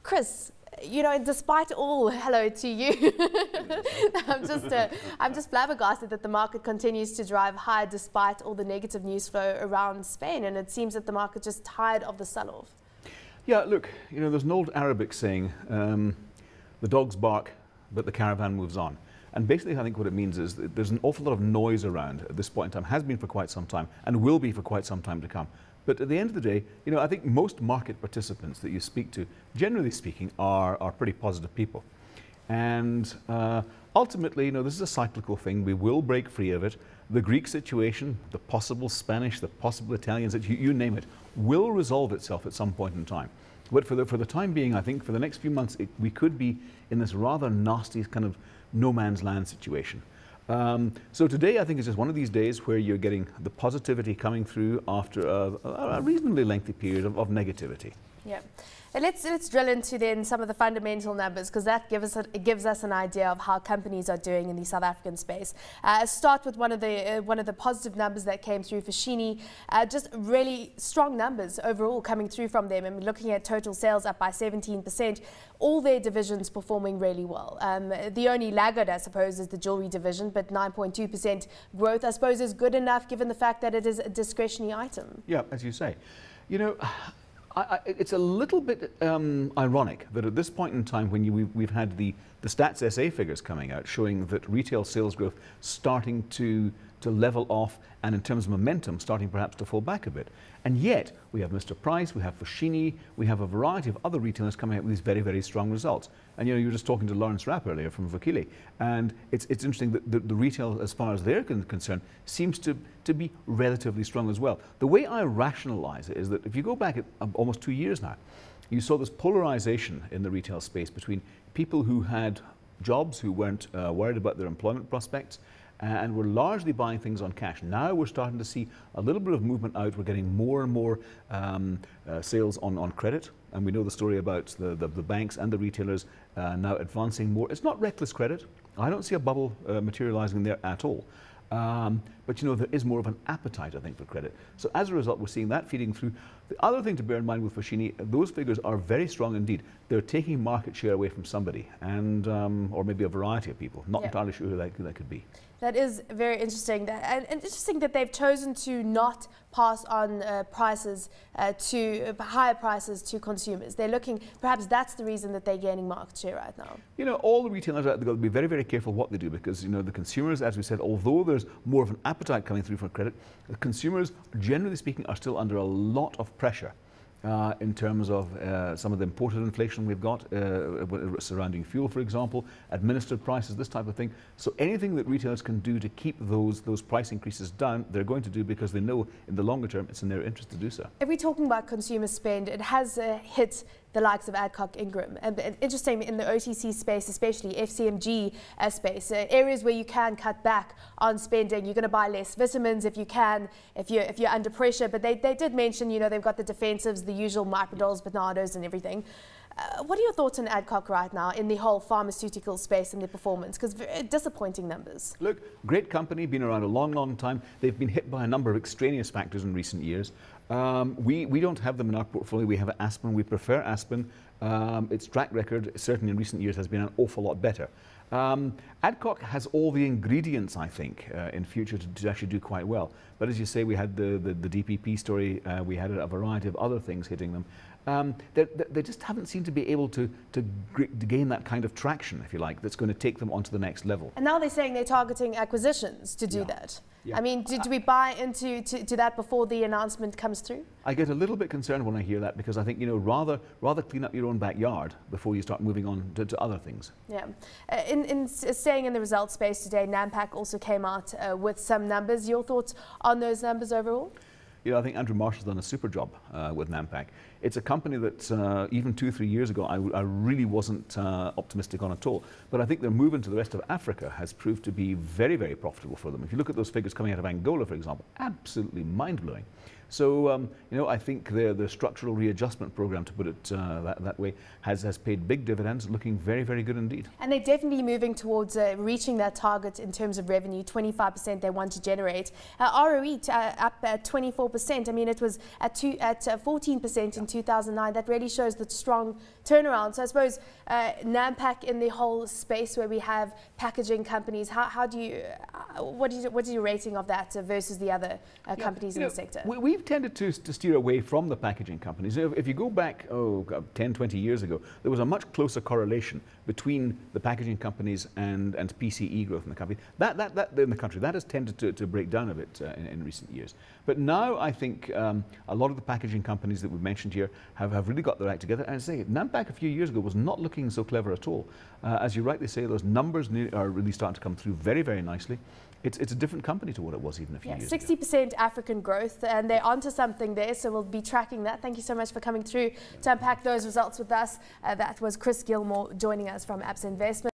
Chris, you know, despite all, hello to you. I'm just flabbergasted that the market continues to drive high despite all the negative news flow around Spain, and it seems that the market just tired of the sell-off. Yeah, look, you know, there's an old Arabic saying, the dogs bark, but the caravan moves on. And basically, I think what it means is that there's an awful lot of noise around at this point in time, has been for quite some time, and will be for quite some time to come. But at the end of the day, you know, I think most market participants that you speak to, generally speaking, are pretty positive people. And ultimately, you know, this is a cyclical thing. We will break free of it. The Greek situation, the possible Spanish, the possible Italians, you name it, will resolve itself at some point in time. But for the time being, I think for the next few months, we could be in this rather nasty kind of no man's land situation. So today, I think, is just one of these days where you're getting the positivity coming through after a reasonably lengthy period of negativity. Yeah. And let's drill into then some of the fundamental numbers, because that gives us an idea of how companies are doing in the South African space. Start with one of the positive numbers that came through for Foschini. Just really strong numbers overall coming through from them. I mean, looking at total sales up by 17%, all their divisions performing really well. The only laggard, I suppose, is the jewelry division, but 9.2% growth, I suppose, is good enough given the fact that it is a discretionary item. Yeah, as you say. You know, it's a little bit ironic that at this point in time, when we've had the Stats SA figures coming out showing that retail sales growth starting to level off, and in terms of momentum starting perhaps to fall back a bit. And yet we have Mr. Price, we have Foschini, we have a variety of other retailers coming out with these very, very strong results. And you know, you were just talking to Lawrence Rapp earlier from Vukile, and it's interesting that the retail, as far as they're concerned, seems to be relatively strong as well. The way I rationalize it is that if you go back almost 2 years now, you saw this polarization in the retail space between people who had jobs, who weren't worried about their employment prospects, and we're largely buying things on cash. Now we're starting to see a little bit of movement out. We're getting more and more sales on credit. And we know the story about the banks and the retailers now advancing more. It's not reckless credit. I don't see a bubble materializing there at all. But you know, there is more of an appetite, I think, for credit. So as a result, we're seeing that feeding through. The other thing to bear in mind with Foschini, those figures are very strong indeed. They're taking market share away from somebody, and or maybe a variety of people. Not entirely sure who that could be. That is very interesting. And interesting that they've chosen to not pass on prices higher prices to consumers. They're looking, perhaps that's the reason that they're gaining market share right now. You know, all the retailers out there, they've got to be very, very careful what they do, because you know, the consumers, as we said, although there's more of an appetite coming through for credit, the consumers, generally speaking, are still under a lot of pressure. In terms of some of the imported inflation we've got surrounding fuel, for example, administered prices, this type of thing. So anything that retailers can do to keep those price increases down, they're going to do, because they know in the longer term it's in their interest to do so. If we're talking about consumer spend, it has hit the likes of Adcock Ingram. And interesting in the OTC space, especially FCMG space, areas where you can cut back on spending. You're going to buy less vitamins if you can, if you're under pressure. But they did mention, you know, they've got the defensives, the usual Microdols, Bernardos and everything. What are your thoughts on Adcock right now in the whole pharmaceutical space and their performance? Because very disappointing numbers. Look, great company, been around a long, long time. They've been hit by a number of extraneous factors in recent years. We don't have them in our portfolio. We have Aspen. We prefer Aspen. Its track record, certainly in recent years, has been an awful lot better. Adcock has all the ingredients, I think, in future to actually do quite well. But as you say, we had the DPP story. We had a variety of other things hitting them. They just haven't seemed to be able to gain that kind of traction, if you like, that's going to take them onto the next level. And now they're saying they're targeting acquisitions to do that. Yeah. I mean, do we buy into that before the announcement comes through? I get a little bit concerned when I hear that, because I think, you know, rather clean up your own backyard before you start moving on to other things. Yeah. In staying in the results space today, Nampak also came out with some numbers. Your thoughts on those numbers overall? You know, I think Andrew Marshall's done a super job with Nampak. It's a company that even 2-3 years ago I really wasn't optimistic on at all. But I think their move into the rest of Africa has proved to be very, very profitable for them. If you look at those figures coming out of Angola, for example, absolutely mind-blowing. So, you know, I think their structural readjustment program, to put it that way, has paid big dividends, looking very, very good indeed. And they're definitely moving towards reaching that target in terms of revenue, 25% they want to generate. ROE up at 24%. I mean, it was at 14% in 2009. That really shows the strong turnaround. So I suppose Nampak in the whole space where we have packaging companies, what is your rating of that versus the other companies in the sector? We've tended to steer away from the packaging companies. If you go back 10, 20 years ago, there was a much closer correlation between the packaging companies and PCE growth in the country. That has tended to break down a bit in recent years. But now I think a lot of the packaging companies that we've mentioned here have really got their act together. And I say, Nampak a few years ago was not looking so clever at all. As you rightly say, those numbers are really starting to come through very, very nicely. It's a different company to what it was even a few years ago. 60% African growth, and they're onto something there, so we'll be tracking that. Thank you so much for coming through to unpack those results with us. That was Chris Gilmour joining us from Absa Investments.